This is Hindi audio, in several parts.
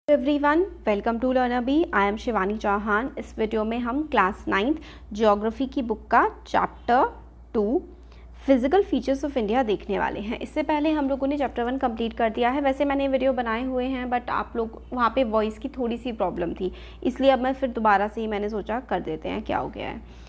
Everyone, welcome to learner B. I am Shivani Chauhan. इस वीडियो में हम क्लास 9th ज्योग्राफी की बुक का chapter 2 physical features of India देखने वाले हैं। इससे पहले हम लोगों ने चैप्टर 1 कंप्लीट कर दिया है। वैसे मैंने वीडियो बनाए हुए हैं बट आप लोग वहाँ पे वॉइस की थोड़ी सी प्रॉब्लम थी, इसलिए अब मैं फिर दोबारा से ही मैंने सोचा कर देते हैं, क्या हो गया है।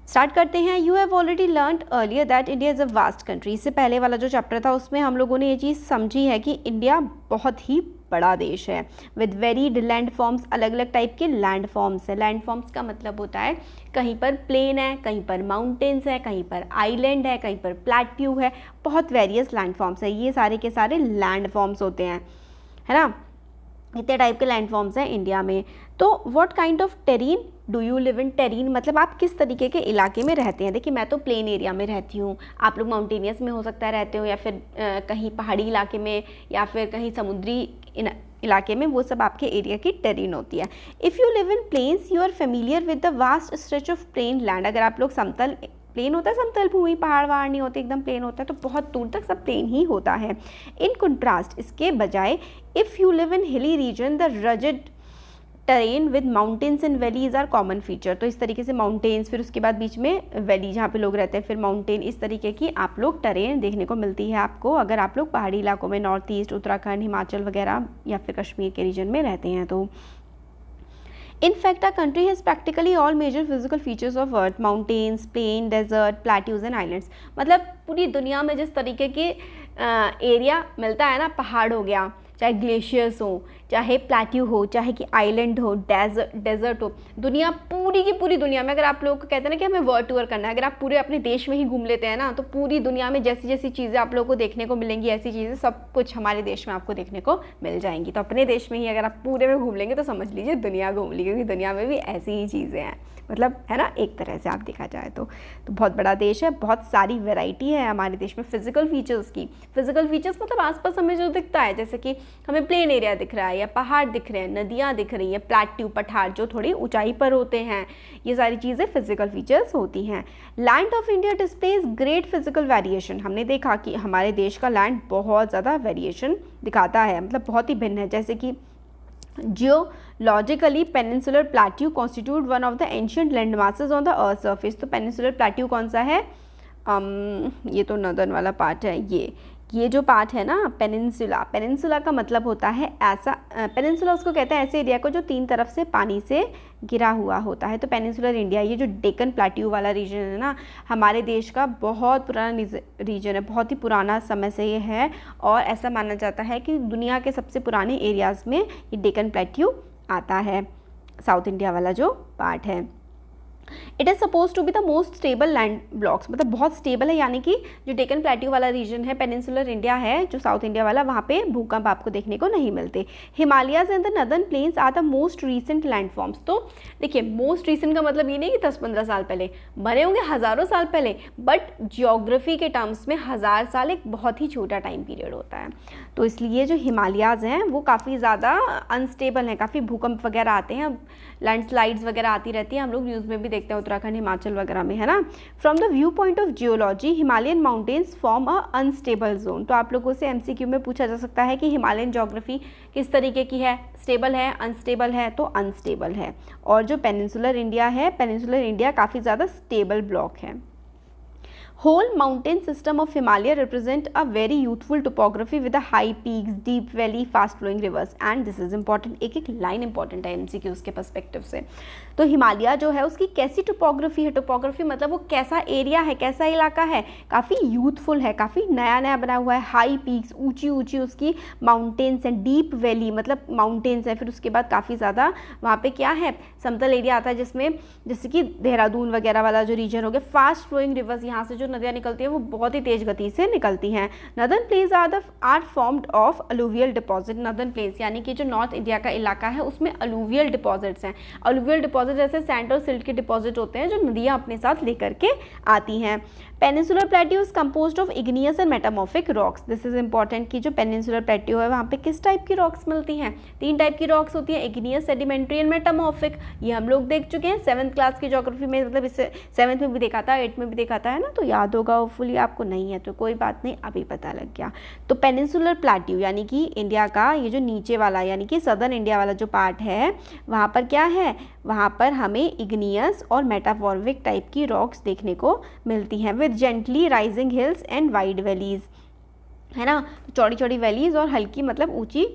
स्टार्ट करते हैं। You have already learned earlier that India is a vast country. इससे पहले वाला जो चैप्टर था उसमें हम लोगों ने ये चीज़ समझी है कि इंडिया बहुत ही बड़ा देश है विद वेरीड लैंड फॉर्म्स। अलग अलग टाइप के लैंड फॉर्म्स है। लैंड फॉर्म्स का मतलब होता है कहीं पर प्लेन है, कहीं पर माउंटेन्स है, कहीं पर आइलैंड है, कहीं पर प्लेट्यू है। बहुत वेरियस लैंड फॉर्म्स है। ये सारे के सारे लैंड फॉर्म्स होते हैं, है ना। इतने टाइप के लैंड फॉर्म्स हैं इंडिया में। तो what kind of terrain do you live in? Terrain मतलब आप किस तरीके के इलाके में रहते हैं। देखिए, मैं तो प्लेन एरिया में रहती हूँ, आप लोग माउंटेनियस में हो सकता है रहते हो, या फिर कहीं पहाड़ी इलाके में, या फिर कहीं समुद्री इलाके में। वो सब आपके एरिया की टेरीन होती है। If you live in plains you are familiar with the vast stretch of plain land. अगर आप लोग समतल, प्लेन होता है समतल भूमि, पहाड़ वहाड़ नहीं होते, एकदम प्लेन होता है, तो बहुत दूर तक सब प्लेन ही होता है। इन कंट्रास्ट, इसके बजाय if you live in hilly region the rugged terrain with mountains and valleys are common feature. तो इस तरीके से माउंटेन्स, फिर उसके बाद बीच में वैली जहाँ पे लोग रहते हैं, फिर माउंटेन, इस तरीके की आप लोग टेरेन देखने को मिलती है आपको अगर आप लोग पहाड़ी इलाकों में, नॉर्थ ईस्ट, उत्तराखंड, हिमाचल वगैरह या फिर कश्मीर के रीजन में रहते हैं। तो In fact, our country has practically all major physical features of Earth: mountains, plain, desert, plateaus and islands। मतलब पूरी दुनिया में जिस तरीके के एरिया मिलता है ना, पहाड़ हो गया, चाहे ग्लेशियर्स हो, चाहे प्लेट्यू हो, चाहे कि आइलैंड हो, डेजर्ट हो, दुनिया पूरी की पूरी दुनिया में, अगर आप लोग को कहते हैं ना कि हमें वर्ल्ड टूर करना है, अगर आप पूरे अपने देश में ही घूम लेते हैं ना, तो पूरी दुनिया में जैसी जैसी चीज़ें आप लोगों को देखने को मिलेंगी, ऐसी चीज़ें सब कुछ हमारे देश में आपको देखने को मिल जाएंगी। तो अपने देश में ही अगर आप पूरे में घूम लेंगे तो समझ लीजिए दुनिया घूम ली, क्योंकि दुनिया में भी ऐसी ही चीज़ें हैं, मतलब है ना, एक तरह से आप देखा जाए तो बहुत बड़ा देश है, बहुत सारी वैरायटी है हमारे देश में फिजिकल फीचर्स की। फिजिकल फीचर्स मतलब आसपास हमें जो दिखता है, जैसे कि हमें प्लेन एरिया दिख रहा है, या पहाड़ दिख रहे हैं, नदियाँ दिख रही हैं, प्लेट्यू, पठार जो थोड़ी ऊंचाई पर होते हैं, ये सारी चीज़ें फिजिकल फीचर्स होती हैं। Land of India displays great physical variation. हमने देखा कि हमारे देश का लैंड बहुत ज़्यादा वेरिएशन दिखाता है, मतलब बहुत ही भिन्न है। जैसे कि geologically peninsular plateau constitute one of the ancient land masses on the earth surface. तो पेनिनसुलर प्लेट्यू कौन सा है? ये तो नदर्न वाला पार्ट है। ये जो पार्ट है ना, पेनिनसुला का मतलब होता है ऐसा, पेनिनसुला उसको कहते हैं ऐसे एरिया को जो 3 तरफ से पानी से घिरा हुआ होता है। तो पेनिनसुलर इंडिया, ये जो डेक्कन प्लेट्यू वाला रीजन है ना, हमारे देश का बहुत पुराना रीजन है, बहुत ही पुराना समय से ये है, और ऐसा माना जाता है कि दुनिया के सबसे पुराने एरियाज़ में ये डेक्कन प्लेट्यू आता है, साउथ इंडिया वाला जो पार्ट है। It is suppose to be the most stable land blocks, मतलब बहुत स्टेबल है, यानी कि जो डेक्कन प्लेट्यू वाला रीजन है, पेनिनसुलर इंडिया है जो साउथ इंडिया वाला, वहाँ पे भूकंप आपको देखने को नहीं मिलते। Himalayas and the northern plains are the most recent land forms. तो देखिए, मोस्ट रीसेंट का मतलब ये नहीं कि 10-15 साल पहले बने होंगे, हज़ारों साल पहले, बट जियोग्राफी के टर्म्स में 1000 साल एक बहुत ही छोटा टाइम पीरियड होता है। तो इसलिए जो हिमालयाज हैं वो काफ़ी ज़्यादा अनस्टेबल हैं, काफ़ी भूकंप वगैरह आते हैं, लैंडस्लाइड्स वगैरह आती रहती हैं, हम लोग न्यूज़ में भी देखते हैं, उत्तराखंड, हिमाचल वगैरह में, है ना। From the view point of geology Himalayan mountains form a unstable zone. तो आप लोगों से MCQ में पूछा जा सकता है कि हिमालयन ज्योग्राफी किस तरीके की है, स्टेबल है, अनस्टेबल है? तो अनस्टेबल है। और जो पेनिनसुलर इंडिया है, पेनिनसुलर इंडिया काफ़ी ज़्यादा स्टेबल ब्लॉक है। Whole mountain system of Himalaya represent a very youthful topography with a high peaks, deep valley, fast flowing rivers and this is important। एक एक लाइन इंपॉर्टेंट है MCQs के पर्सपेक्टिव से। तो हिमालय जो है उसकी कैसी टोपोग्राफी है? टोपोग्राफी मतलब वो कैसा एरिया है, कैसा इलाका है? काफ़ी यूथफुल है, काफ़ी नया नया बना हुआ है। हाई पीक्स, ऊंची ऊंची उसकी माउंटेन्स हैं। डीप वैली मतलब माउंटेन्स है, फिर उसके बाद काफ़ी ज़्यादा वहाँ पे क्या है, समतल एरिया आता है, जिसमें जैसे कि देहरादून वगैरह वाला जो रीजन हो गया। फास्ट फ्लोइंग रिवर्स, यहाँ से जो नदियाँ निकलती हैं वो बहुत ही तेज गति से निकलती हैं। Northern plains are formed of alluvial deposit. Northern plains यानी कि जो नॉर्थ इंडिया का इलाका है उसमें अलूवियल डिपॉजिट्स हैं। अलूवियल डिपॉजिट जैसे सैंड और सिल्ट के डिपॉजिट होते हैं जो नदियाँ अपने साथ लेकर के आती हैं। Peninsular plateau is composed of igneous and metamorphic rocks. This is important कि जो पेनिनसुलर प्लेट्यू है वहाँ पे किस टाइप की रॉक्स मिलती हैं, 3 टाइप की रॉक्स होती हैं, इग्नियस, सेडिमेंट्री एंड मेटामॉर्फिक। ये हम लोग देख चुके हैं 7th क्लास की ज्योग्राफी में, मतलब इससे 7th में भी देखा था, 8th में भी देखा था, है ना, तो याद होगा होपफुली। आपको नहीं है तो कोई बात नहीं, अभी पता लग गया। तो पेनिनसुलर प्लेट्यू यानी कि इंडिया का ये जो नीचे वाला यानी कि सदर्न इंडिया वाला जो पार्ट है, वहाँ पर क्या है, वहाँ पर हमें इग्नियस और मेटामॉर्फिक टाइप की रॉक्स देखने को मिलती हैं with gently rising hills and wide valleys, है ना, चौड़ी चौड़ी वैलीज और हल्की मतलब ऊंची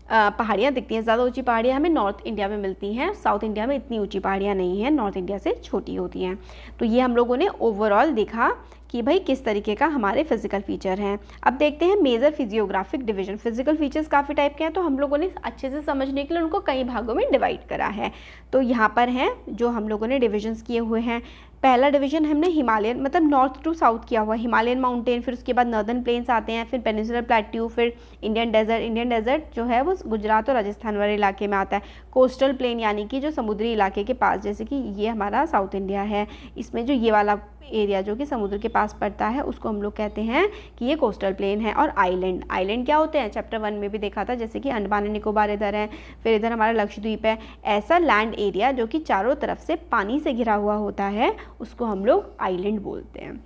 पहाड़ियाँ दिखती हैं। ज़्यादा ऊंची पहाड़ियाँ हमें नॉर्थ इंडिया में मिलती हैं, साउथ इंडिया में इतनी ऊंची पहाड़ियाँ नहीं हैं, नॉर्थ इंडिया से छोटी होती हैं। तो ये हम लोगों ने ओवरऑल देखा कि भाई किस तरीके का हमारे फिजिकल फीचर हैं। अब देखते हैं major physiographic division. Physical features काफ़ी टाइप के हैं, तो हम लोगों ने अच्छे से समझने के लिए उनको कई भागों में डिवाइड करा है। तो यहाँ पर हैं जो हम लोगों ने डिविजन्स किए हुए हैं। पहला डिवीजन हमने हिमालयन मतलब नॉर्थ टू साउथ किया हुआ, हिमालयन माउंटेन, फिर उसके बाद नॉर्दर्न प्लेन्स आते हैं, फिर पेनिनसुलर प्लेट्यू, फिर इंडियन डेजर्ट। इंडियन डेजर्ट जो है वो गुजरात और राजस्थान वाले इलाके में आता है। कोस्टल प्लेन यानी कि जो समुद्री इलाके के पास, जैसे कि ये हमारा साउथ इंडिया है, इसमें जो ये वाला एरिया जो कि समुद्र के पास पड़ता है उसको हम लोग कहते हैं कि ये कोस्टल प्लेन है। और आइलैंड, आइलैंड क्या होते हैं, चैप्टर 1 में भी देखा था, जैसे कि अंडमान एंड निकोबार इधर है, फिर इधर हमारा लक्षद्वीप है। ऐसा लैंड एरिया जो कि चारों तरफ से पानी से घिरा हुआ होता है उसको हम लोग आइलैंड बोलते हैं।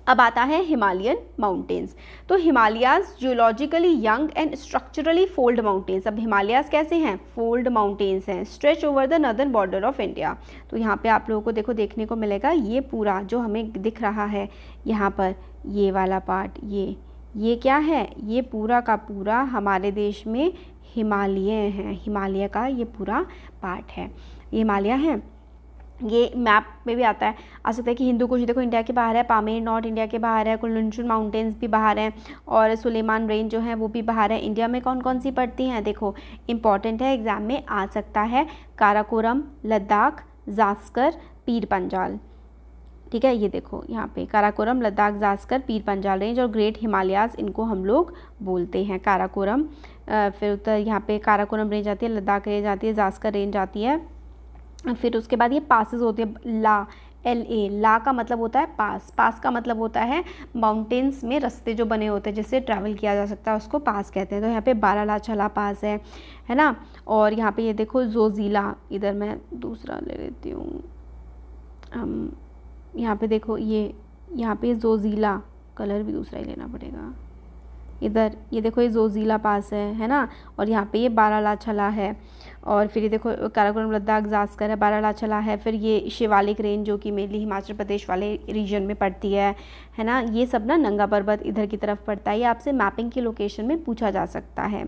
अब आता है हिमालयन माउंटेन्स। तो Himalayas geologically young and structurally fold mountains. अब हिमालयाज कैसे हैं, फोल्ड माउंटेन्स हैं, stretch over the northern border of India. तो यहाँ पे आप लोगों को देखो देखने को मिलेगा ये पूरा जो हमें दिख रहा है यहाँ पर, ये वाला पार्ट, ये क्या है, ये पूरा का पूरा हमारे देश में हिमालय है, हिमालय का ये पूरा पार्ट है, ये हिमालय है। ये मैप में भी आता है, आ सकता है कि हिंदू कुश देखो इंडिया के बाहर है, पामेर नॉर्थ इंडिया के बाहर है, कुनलुन माउंटेन्स भी बाहर हैं, और सुलेमान रेंज जो है वो भी बाहर है। इंडिया में कौन कौन सी पड़ती हैं, देखो इंपॉर्टेंट है, एग्जाम में आ सकता है, काराकोरम, लद्दाख, जास्कर, पीर पंजाल। ठीक है, ये देखो यहाँ पे काराकोरम, लद्दाख, जास्कर, पीर पंजाल रेंज और ग्रेट हिमालयाज इनको हम लोग बोलते हैं। काराकोरम, फिर उत्तर यहाँ पे काराकोरम रेंज आती है, लद्दाख रेंज आती है, जास्कर रेंज आती है। फिर उसके बाद ये पासेस होती है, ला, LA, ला का मतलब होता है पास, पास का मतलब होता है माउंटेन्स में रास्ते जो बने होते हैं जिससे ट्रैवल किया जा सकता है उसको पास कहते हैं। तो यहाँ पे बारालाछला पास है ना। और यहाँ पे ये देखो जोजिला, इधर मैं दूसरा ले लेती हूँ, यहाँ पे देखो ये, यहाँ पे जोजिला, कलर भी दूसरा ही लेना पड़ेगा, इधर ये देखो ये जोजिला पास है ना। और यहाँ पे ये बारालाछला है, और फिर ये देखो काराकोरम, लद्दाख, जास्कर है, बारालाछला है। फिर ये शिवालिक रेंज जो कि मेनली हिमाचल प्रदेश वाले रीजन में पड़ती है ना। ये सब ना नंगा पर्वत इधर की तरफ पड़ता है, ये आपसे मैपिंग की लोकेशन में पूछा जा सकता है।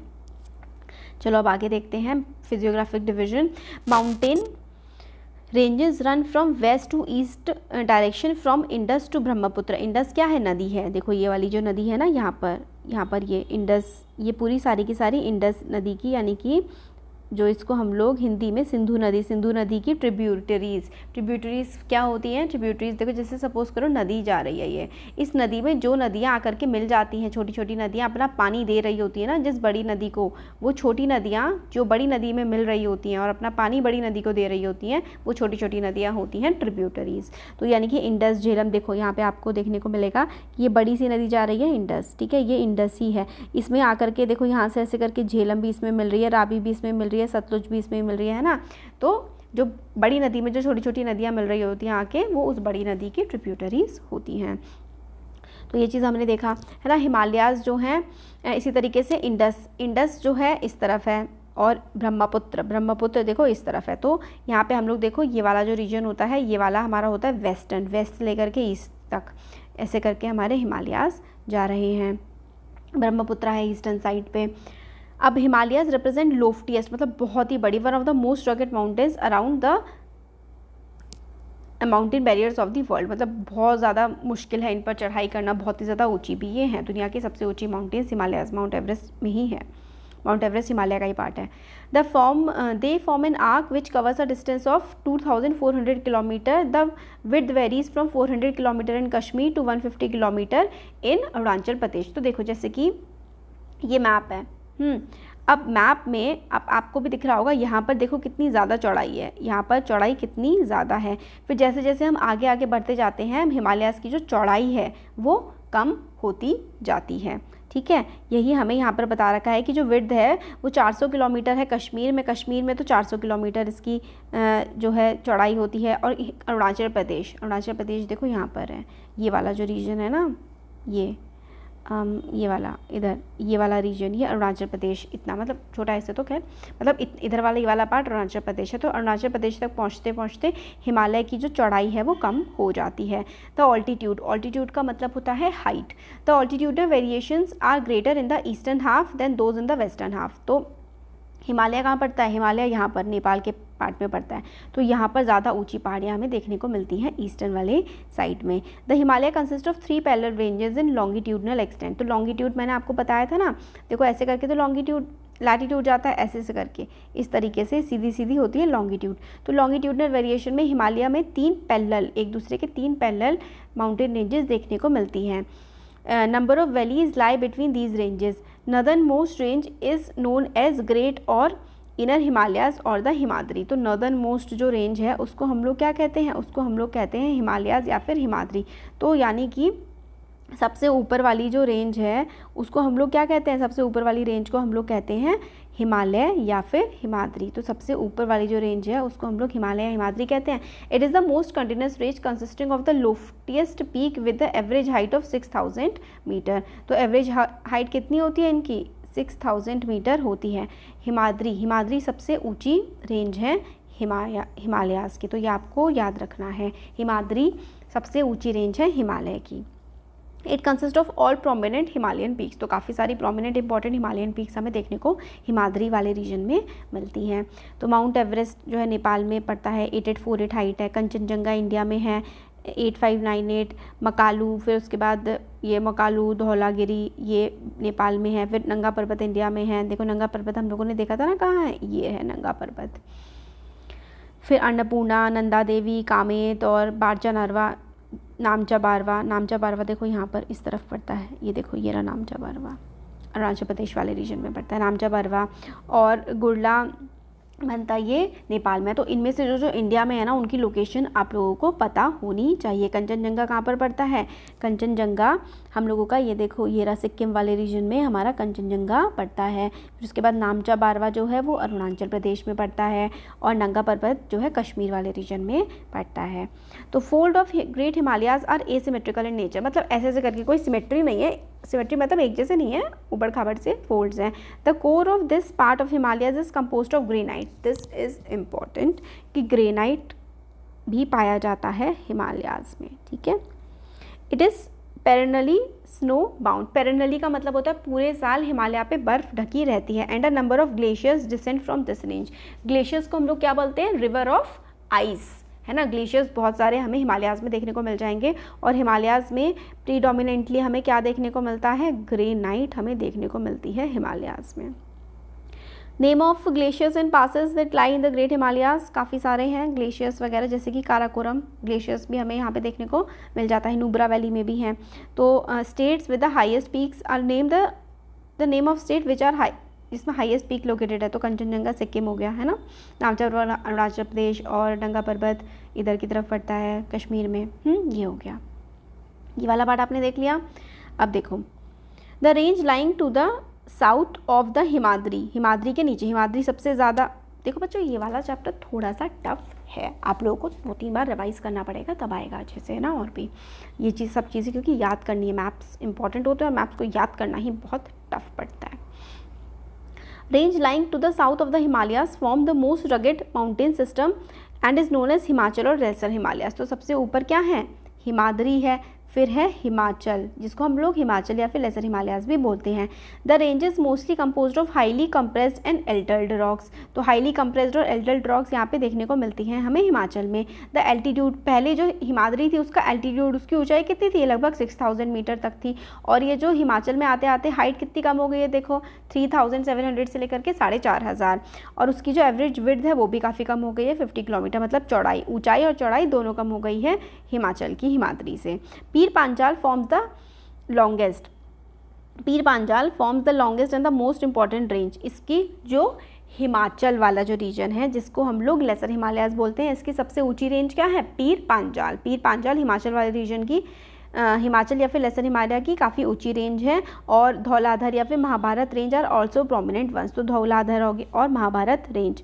चलो अब आगे देखते हैं physiographic division. Mountain ranges run from west to east direction from Indus to Brahmaputra. Indus क्या है, नदी है, देखो ये वाली जो नदी है ना यहाँ पर ये इंडस, ये पूरी सारी की सारी इंडस नदी की, यानी कि जो इसको हम लोग हिंदी में सिंधु नदी की ट्रिब्यूटरीज क्या होती हैं, ट्रिब्यूटरीज देखो जैसे सपोज करो नदी जा रही है, ये इस नदी में जो नदियाँ आकर के मिल जाती हैं, छोटी छोटी नदियाँ अपना पानी दे रही होती है ना जिस बड़ी नदी को, वो छोटी नदियाँ जो बड़ी नदी में मिल रही होती हैं और अपना पानी बड़ी नदी को दे रही होती हैं, वो छोटी छोटी नदियाँ होती हैं ट्रिब्यूटरीज। तो यानी कि इंडस, झेलम, देखो यहाँ पे आपको देखने को मिलेगा कि ये बड़ी सी नदी जा रही है इंडस, ठीक है, ये इंडस ही है। इसमें आकर के देखो यहाँ से ऐसे करके झेलम भी इसमें मिल रही है, रावी भी इसमें मिल रही है, सतलुज भी इसमें मिल रही है ना। तो जो बड़ी नदी में जो छोटी छोटी नदियाँ मिल रही होती हैं आके, वो उस बड़ी नदी की ट्रिब्यूटरीज होती हैं। तो ये चीज़ हमने देखा है ना। हिमालयाज जो हैं इसी तरीके से इंडस जो है इस तरफ है, और ब्रह्मपुत्र देखो इस तरफ है। तो यहाँ पे हम लोग देखो ये वाला जो रीजन होता है, ये वाला हमारा होता है वेस्टर्न, वेस्ट लेकर के ईस्ट तक ऐसे करके हमारे हिमालयाज जा रहे हैं। ब्रह्मपुत्र है ईस्टर्न साइड पे। अब हिमालयाज रिप्रेजेंट लोफ्टीएस्ट, मतलब बहुत ही बड़ी, one of the most rocket mountains around the mountain barriers of the world, मतलब बहुत ज़्यादा मुश्किल है इन पर चढ़ाई करना, बहुत ही ज़्यादा ऊंची भी ये हैं। दुनिया की सबसे ऊंची माउंटेन्स हिमालयाज, माउंट एवरेस्ट में ही है, माउंट एवरेस्ट हिमालय का ही पार्ट है। They form an arc which covers a distance of 2400 kilometre. The width varies from 400 kilometre in Kashmir to 150 kilometre in Arunachal Pradesh. तो देखो जैसे कि ये मैप है, अब मैप में आपको भी दिख रहा होगा, यहाँ पर देखो कितनी ज़्यादा चौड़ाई है, यहाँ पर चौड़ाई कितनी ज़्यादा है। फिर जैसे जैसे हम आगे आगे बढ़ते जाते हैं, हिमालयाज़ की जो चौड़ाई है वो कम होती जाती है। ठीक है, यही हमें यहाँ पर बता रखा है कि जो विड्थ है वो 400 किलोमीटर है कश्मीर में तो 400 किलोमीटर इसकी जो है चौड़ाई होती है। और अरुणाचल प्रदेश देखो यहाँ पर है, ये वाला जो रीजन है ना, ये वाला इधर, ये वाला रीजन, ये अरुणाचल प्रदेश, इतना मतलब छोटा ऐसे तो खैर, मतलब इधर वाला ये वाला पार्ट अरुणाचल प्रदेश है। तो अरुणाचल प्रदेश तक पहुँचते पहुँचते हिमालय की जो चौड़ाई है वो कम हो जाती है। द ऑल्टीट्यूड का मतलब होता है height. The altitudinal variations are greater in the eastern half than those in the western half. तो हिमालय कहाँ पड़ता है? हिमालय यहाँ पर नेपाल के पार्ट में पड़ता है। तो यहाँ पर ज़्यादा ऊंची पहाड़ियाँ हमें देखने को मिलती हैं ईस्टर्न वाले साइड में। The Himalaya consist of 3 parallel ranges in longitudinal extent. तो लॉन्गिट्यूड मैंने आपको बताया था ना, देखो ऐसे करके तो लॉन्गिट्यूड लैटिट्यूड जाता है, ऐसे से करके इस तरीके से सीधी सीधी होती है लॉन्गिट्यूड। तो लॉन्गिट्यूडनल वेरिएशन में हिमालय में एक दूसरे के 3 पैरेलल माउंटेन रेंजेस देखने को मिलती हैं। Number of valleys lie between these ranges. Northern most range is known as great और इनर हिमालयाज़ और द हिमाद्री। तो नॉर्दर्न मोस्ट जो रेंज है उसको हम लोग क्या कहते हैं? उसको हम लोग कहते हैं हिमालयाज़ या फिर हिमाद्री। तो यानी कि सबसे ऊपर वाली जो रेंज है उसको हम लोग क्या कहते हैं? सबसे ऊपर वाली रेंज को हम लोग कहते हैं हिमालय या फिर हिमाद्री। तो सबसे ऊपर वाली जो रेंज है उसको हम लोग हिमालय या हिमाद्री कहते हैं। It is the most continuous range consisting of the loftiest peak with the average height of 6000 metre. तो एवरेज हाइट कितनी होती है इनकी? 6000 मीटर होती है। हिमाद्री सबसे ऊंची रेंज है हिमालयाज़ की। तो ये आपको याद रखना है, हिमाद्री सबसे ऊंची रेंज है हिमालय की। It consist of all prominent Himalayan peaks. तो काफ़ी सारी प्रोमिनेंट इंपॉर्टेंट हिमालयन पीक्स हमें देखने को हिमाद्री वाले रीजन में मिलती हैं। तो माउंट एवरेस्ट जो है नेपाल में पड़ता है, 8848 हाइट है। कंचनजंगा इंडिया में है 8598। मकालू, फिर उसके बाद ये मकालू, धौलागिरी ये नेपाल में है। फिर नंगा पर्वत इंडिया में है। देखो नंगा पर्वत हम लोगों ने देखा था ना, कहाँ है? ये है नंगा पर्वत। फिर अन्नपूर्णा, नंदा देवी, कामेत और बारजा नरवा, नामचा बारवा देखो यहाँ पर इस तरफ पड़ता है। ये देखो ये रहा नामचा बारवा, अरुणाचल प्रदेश वाले रीजन में पड़ता है नामचा बारवा। और गुरला बनता ये नेपाल में। तो इनमें से जो इंडिया में है ना, उनकी लोकेशन आप लोगों को पता होनी चाहिए। कंचनजंगा कहाँ पर पड़ता है? कंचनजंगा हम लोगों का ये देखो, ये रहा सिक्किम वाले रीजन में हमारा कंचनजंगा पड़ता है। फिर उसके बाद नामचा बारवा जो है वो अरुणाचल प्रदेश में पड़ता है। और नंगा पर्वत जो है कश्मीर वाले रीजन में पड़ता है। तो fold of great Himalayas are asymmetrical in nature. मतलब ऐसे ऐसे करके कोई सिमेट्री नहीं है, सिमेट्री मतलब एक जैसे नहीं है, ऊबड़ खाबड़ से फोल्ड्स हैं। The core of this part of Himalayas is composed of granite. This is important कि ग्रेनाइट भी पाया जाता है हिमालयाज में। ठीक है, इट इज़ पेरेनली स्नो बाउंड। पेरेनली का मतलब होता है पूरे साल हिमालय पे बर्फ ढकी रहती है। And a number of glaciers descend from this range. Glaciers को हम लोग क्या बोलते हैं? रिवर ऑफ आइस, है ना। ग्लेशियर्स बहुत सारे हमें हिमालयाज़ में देखने को मिल जाएंगे। और हिमालयाज़ में प्रीडोमिनेंटली हमें क्या देखने को मिलता है? ग्रेनाइट हमें देखने को मिलती है हिमालयाज़ में। Name of glaciers and passes that lie in the great Himalayas, काफ़ी सारे हैं ग्लेशियर्स वगैरह, जैसे कि काराकोरम ग्लेशियर्स भी हमें यहाँ पे देखने को मिल जाता है। नुब्रा वैली में भी हैं। तो states with the highest peaks are name the name of state which are high, जिसमें हाईएस्ट पीक लोकेटेड है। तो कंचनजंगा सिक्किम हो गया, है ना। नामचा बारवा अरुणाचल प्रदेश और नंगा पर्वत इधर की तरफ पड़ता है कश्मीर में। ये हो गया, ये वाला पार्ट आपने देख लिया। अब देखो the range lying to the south of the Himadri के नीचे। हिमाद्री सबसे ज़्यादा, देखो बच्चों ये वाला चैप्टर थोड़ा सा टफ है, आप लोगों को 2-3 बार रिवाइज़ करना पड़ेगा, तब आएगा अच्छे से, है ना। और भी ये चीज़ सब चीज़ें क्योंकि याद करनी है, मैप्स इंपॉर्टेंट होते हैं और मैप्स को याद करना ही बहुत टफ पड़ता है। Range lying to the south of the Himalayas form the most rugged mountain system and is known as Himachal और लेसर हिमालयाज। तो सबसे ऊपर क्या है? हिमाद्री है, फिर है हिमाचल, जिसको हम लोग हिमाचल या फिर लेसर हिमालयाज भी बोलते हैं। The range is mostly composed of highly compressed and altered rocks. तो हाईली कंप्रेस्ड और एल्टर्ड रॉक्स यहाँ पे देखने को मिलती हैं हमें हिमाचल में। द एल्टीट्यूड, पहले जो हिमाद्री थी उसका एल्टीट्यूड, उसकी ऊंचाई कितनी थी? लगभग 6000 मीटर तक थी। और ये जो हिमाचल में आते आते हाइट कितनी कम हो गई है? देखो 3700 से लेकर के 4500। और उसकी जो एवरेज विड्थ है वो भी काफ़ी कम हो गई है, 50 किलोमीटर। मतलब चौड़ाई, ऊंचाई और चौड़ाई दोनों कम हो गई है हिमाचल की हिमाद्री से। पीर Panchal forms the longest. Pir Panjal forms the longest and the most important range. इसकी जो हिमाचल वाला जो रीजन है जिसको हम लोग लेसर हिमालयाज बोलते हैं, इसकी सबसे ऊंची रेंज क्या है? पीर पांजाल। पीर पांजाल हिमाचल वाले रीजन की हिमाचल या फिर लेसर हिमालय की काफ़ी ऊंची रेंज है। और धौलाधर या फिर Mahabharat range are also prominent ones. तो धौलाधर हो गया और महाभारत रेंज,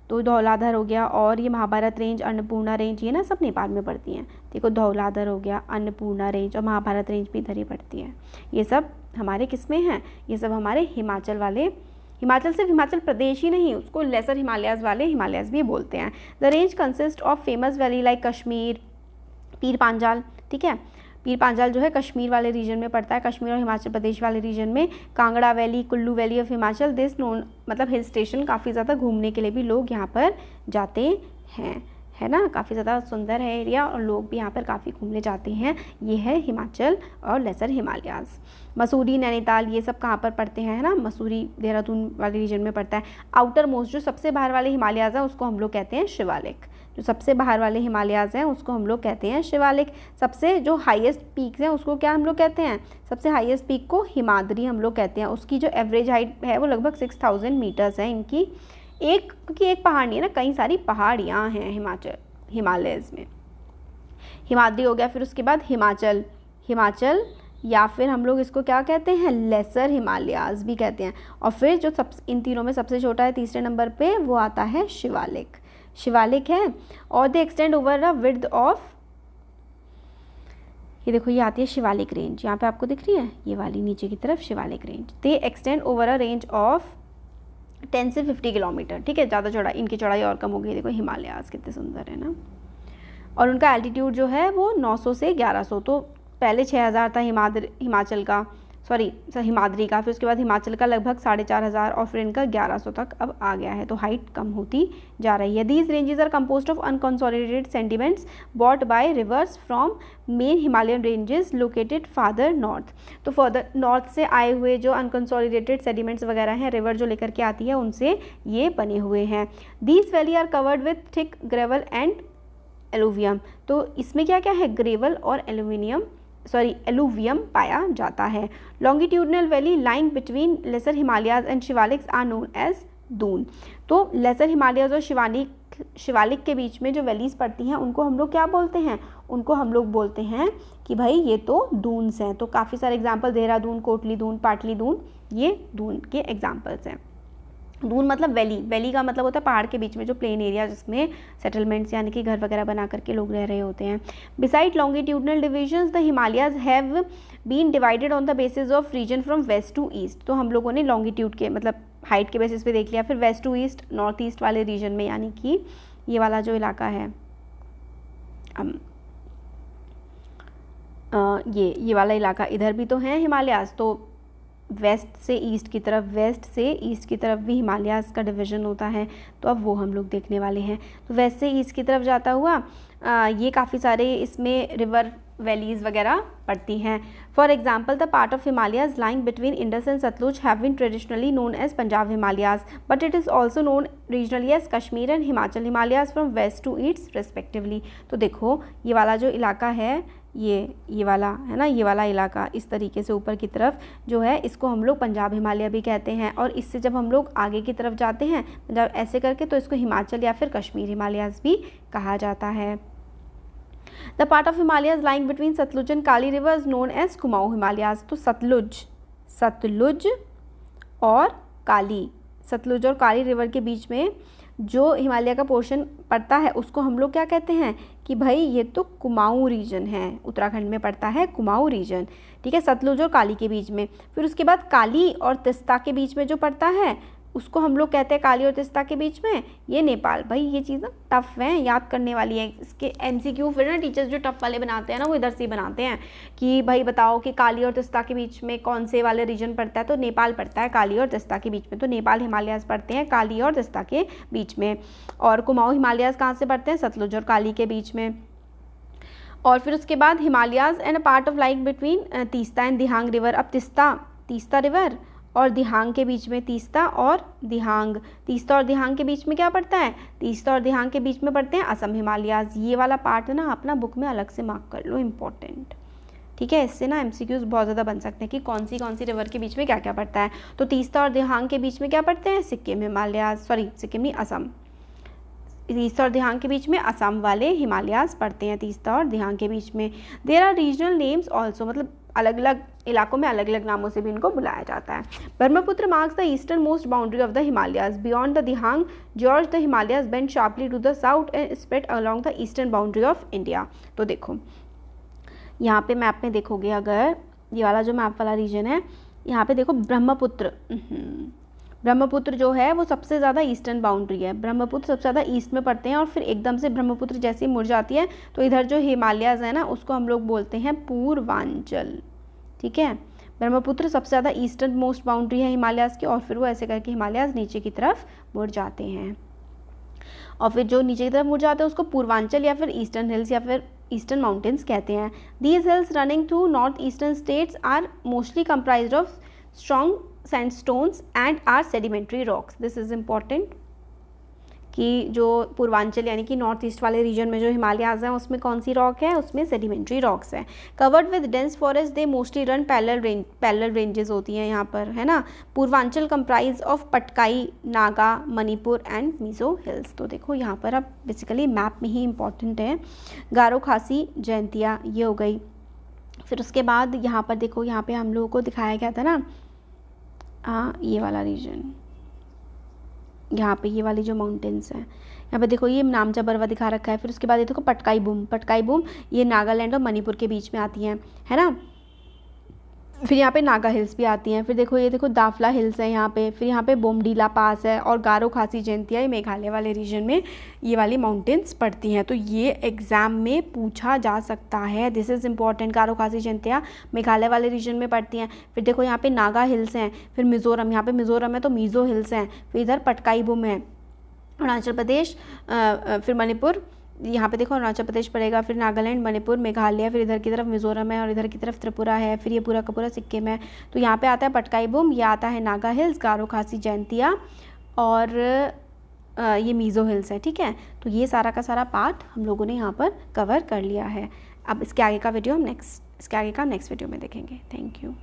तो धौलाधर हो गया और ये महाभारत रेंज, अन्नपूर्णा रेंज, ये ना सब नेपाल में पड़ती हैं। देखो धौलाधर हो गया, अन्नपूर्णा रेंज और महाभारत रेंज भी इधर ही पड़ती है। ये सब हमारे किस में हैं? ये सब हमारे हिमाचल वाले, हिमाचल सिर्फ हिमाचल प्रदेश ही नहीं, उसको लेसर हिमालयाज वाले हिमालयाज भी बोलते हैं। The range consist of famous valley like Kashmir, पीर पांजाल, ठीक है। पीर पांजाल जो है कश्मीर वाले रीजन में पड़ता है, कश्मीर और हिमाचल प्रदेश वाले रीजन में। Kangra valley, Kullu valley of Himachal, this known, मतलब हिल स्टेशन काफ़ी ज़्यादा घूमने के लिए भी लोग यहाँ पर जाते हैं, है ना। काफ़ी ज़्यादा सुंदर है एरिया और लोग भी यहाँ पर काफ़ी घूमने जाते हैं। ये है हिमाचल और लेसर हिमालयाज। मसूरी, नैनीताल, ये सब कहाँ पर पड़ते हैं, है ना। मसूरी देहरादून वाले रीजन में पड़ता है। आउटर मोस्ट जो सबसे बाहर वाले हिमालयाज हैं उसको हम लोग कहते हैं शिवालिक। जो सबसे बाहर वाले हिमालयाज हैं उसको हम लोग कहते हैं शिवालिक। सबसे जो हाईएस्ट पीक्स हैं उसको क्या हम लोग कहते हैं? सबसे हाईएस्ट पीक को हिमाद्री हम लोग कहते हैं। उसकी जो एवरेज हाइट है वो लगभग 6000 मीटर्स है इनकी। क्योंकि एक पहाड़ नहीं है ना, कई सारी पहाड़ियाँ हैं हिमालयस में। हिमाद्री हो गया, फिर उसके बाद हिमाचल या फिर हम लोग इसको क्या कहते हैं? लेसर हिमालयाज भी कहते हैं। और फिर जो इन तीनों में सबसे छोटा है तीसरे नंबर पे वो आता है शिवालिक है। और दे extend over a width of, ये देखो ये आती है शिवालिक रेंज, यहाँ पे आपको दिख रही है ये वाली नीचे की तरफ Shivalik range. They extend over a range of 10 से 50 किलोमीटर, ठीक है। ज़्यादा चौड़ा, इनकी चौड़ाई और कम हो गई। देखो हिमालयाज कितने सुंदर है ना। और उनका एल्टीट्यूड जो है वो 900 से 1100, तो पहले 6000 था हिमाचल का, हिमाद्री का, फिर उसके बाद हिमाचल का लगभग 4500 और फिर इनका 1100 तक अब आ गया है। तो हाइट कम होती जा रही है। These ranges are composed of unconsolidated sediments brought by rivers from main Himalayan ranges located farther north. तो फर्दर नॉर्थ से आए हुए जो अनकंसोलिडेटेड सेडिमेंट्स वगैरह हैं, रिवर जो लेकर के आती है, उनसे ये बने हुए हैं। These valley are covered with thick gravel and alluvium. तो इसमें क्या क्या है? ग्रेवल और एलुवियम पाया जाता है। Longitudinal valley lying between lesser Himalayas and Shivaliks are known as Doon. तो लेसर हिमालयाज और शिवालिक के बीच में जो वैलीज पड़ती हैं उनको हम लोग क्या बोलते हैं? उनको हम लोग बोलते हैं कि भाई ये तो दून्स हैं। तो काफ़ी सारे एग्जाम्पल, देहरादून, कोटली दून, पाटली दून, ये दून के एग्जाम्पल्स हैं। दून मतलब वैली का मतलब होता है पहाड़ के बीच में जो प्लेन एरिया जिसमें सेटलमेंट्स यानी कि घर वगैरह बना करके लोग रह रहे होते हैं। Beside longitudinal divisions the Himalayas have been divided on the basis of region from west to east. तो हम लोगों ने लॉन्गिट्यूड के मतलब हाइट के बेसिस पे देख लिया। फिर west to east, north east वाले रीजन में, यानी कि ये वाला जो इलाका है, ये वाला इलाका, इधर भी तो है हिमालयाज। तो वेस्ट से ईस्ट की तरफ भी हिमालयाज का डिवीज़न होता है। तो अब वो हम लोग देखने वाले हैं। तो वेस्ट से ईस्ट की तरफ जाता हुआ ये काफ़ी सारे इसमें रिवर वैलीज़ वगैरह पड़ती हैं। For example the part of Himalayas lying between Indus and Satluj have been traditionally known as Punjab Himalayas, but it is also known regionally as Kashmir and Himachal Himalayas from west to east respectively. तो देखो ये वाला जो इलाका है, ये वाला है ना, ये वाला इलाका इस तरीके से ऊपर की तरफ जो है, इसको हम लोग पंजाब हिमालय भी कहते हैं। और इससे जब हम लोग आगे की तरफ जाते हैं पंजाब ऐसे करके, तो इसको हिमाचल या फिर कश्मीर हिमालयाज भी कहा जाता है। The part of Himalayas lying between Satluj and Kali rivers known as Kumaon Himalayas. तो सतलुज और काली रिवर के बीच में जो हिमालय का पोर्शन पड़ता है उसको हम लोग क्या कहते हैं कि भाई ये तो कुमाऊं रीजन है, उत्तराखंड में पड़ता है कुमाऊं रीजन, ठीक है, सतलुज और काली के बीच में। फिर उसके बाद काली और तिस्ता के बीच में जो पड़ता है उसको हम लोग कहते हैं काली और तिस्ता के बीच में, ये नेपाल। भाई ये चीज़ ना टफ है, याद करने वाली है। इसके MCQ फिर ना टीचर्स जो टफ वाले बनाते हैं ना वो इधर से ही बनाते हैं कि भाई बताओ कि काली और तिस्ता के बीच में कौन से वाले रीजन पड़ता है। तो नेपाल पड़ता है काली और तिस्ता के बीच में। तो नेपाल हिमालयाज पड़ते हैं काली और तिस्ता के बीच में। और कुमाऊं हिमालयाज कहाँ से पड़ते हैं? सतलुज और काली के बीच में। और फिर उसके बाद Himalayas and a part of like between Teesta and Dihang river. अब तीस्ता रिवर और दिहांग के बीच में, तीस्ता और दिहांग के बीच में क्या पड़ता है? तीस्ता और दिहांग के बीच में पड़ते हैं असम हिमालयाज। ये वाला पार्ट है ना अपना बुक में अलग से मार्क कर लो, इम्पोर्टेंट। ठीक है, इससे ना MCQs बहुत ज़्यादा बन सकते हैं कि कौन सी रिवर के बीच में क्या क्या पड़ता है। तो तीस्ता और दिहांग के बीच में क्या पड़ते हैं, सिक्किम, हिमालयाज, सॉरी सिक्किम नहीं, असम। तीस्ता और दिहांग के बीच में असम वाले हिमालयाज पड़ते हैं तीस्ता और दिहांग के बीच में। There are regional names also, मतलब अलग अलग इलाकों में अलग अलग नामों से भी इनको बुलाया जाता है। Brahmaputra marks the eastern most boundary of the Himalayas beyond the Dihang gorge the Himalayas bend sharply to the south and spread along the eastern boundary of India. तो देखो यहाँ पे मैप में देखोगे, अगर ये वाला जो मैप वाला रीजन है, यहाँ पे देखो ब्रह्मपुत्र जो है वो सबसे ज़्यादा ईस्टर्न बाउंड्री है। ब्रह्मपुत्र सबसे ज़्यादा ईस्ट में पड़ते हैं और फिर एकदम से ब्रह्मपुत्र जैसे ही मुड़ जाती है तो इधर जो हिमालयाज़ है ना उसको हम लोग बोलते हैं पूर्वांचल। ठीक है, ब्रह्मपुत्र सबसे ज़्यादा ईस्टर्न मोस्ट बाउंड्री है हिमालयाज़ की, और फिर वो ऐसे करके हिमालयाज़ नीचे की तरफ मुड़ जाते हैं, और फिर जो नीचे की तरफ मुड़ जाते हैं उसको पूर्वांचल या फिर ईस्टर्न हिल्स या फिर ईस्टर्न माउंटेन्स कहते हैं। These hills running through north eastern states are mostly comprised of strong sandstones and are sedimentary rocks. This is important कि जो पूर्वांचल यानी कि नॉर्थ ईस्ट वाले रीजन में जो हिमालयाज हैं उसमें कौन सी रॉक है, उसमें सेडिमेंट्री रॉक्स है। Covered with dense forest, they mostly run parallel ranges होती हैं यहाँ पर, है ना। Purvanchal comprise of Patkai, Naga, Manipur and Mizo hills. तो देखो यहाँ पर अब बेसिकली मैप में ही इंपॉर्टेंट है, गारो, खासी, जयंतिया ये हो गई। फिर उसके बाद यहाँ पर देखो, यहाँ पे हम लोगों को दिखाया गया था ना, हाँ ये वाला रीजन, यहाँ पे ये वाली जो माउंटेन्स हैं, यहाँ पे देखो ये नामचा बरवा दिखा रखा है। फिर उसके बाद ये देखो पटकाई बूम ये नागालैंड और मणिपुर के बीच में आती हैं, है ना। फिर यहाँ पे नागा हिल्स भी आती हैं। फिर देखो ये देखो दाफला हिल्स है यहाँ पे, फिर यहाँ पे बोमडीला पास है, और गारो, खासी, जयंतिया ये मेघालय वाले रीजन में ये वाली माउंटेन्स पड़ती हैं। तो ये एग्ज़ाम में पूछा जा सकता है, दिस इज़ इम्पॉर्टेंट। गारो, खासी, जयंतिया मेघालय वाले रीजन में पड़ती हैं। फिर देखो यहाँ पे नागा हिल्स हैं, फिर मिज़ोरम, यहाँ पे मिज़ोरम है तो मीज़ो हिल्स हैं, फिर इधर पटकाई बूम है, अरुणाचल प्रदेश, फिर मणिपुर, यहाँ पे देखो अरुणाचल प्रदेश पड़ेगा, फिर नागालैंड, मणिपुर, मेघालय, फिर इधर की तरफ मिज़ोरम है और इधर की तरफ त्रिपुरा है, फिर ये पूरा का पूरा सिक्किम है। तो यहाँ पे आता है पटकाई बूम, ये आता है नागा हिल्स, गारो, खासी, जयंतिया और ये मीज़ो हिल्स है। ठीक है, तो ये सारा का सारा पार्ट हम लोगों ने यहाँ पर कवर कर लिया है। अब इसके आगे का नेक्स्ट वीडियो में देखेंगे। Thank you.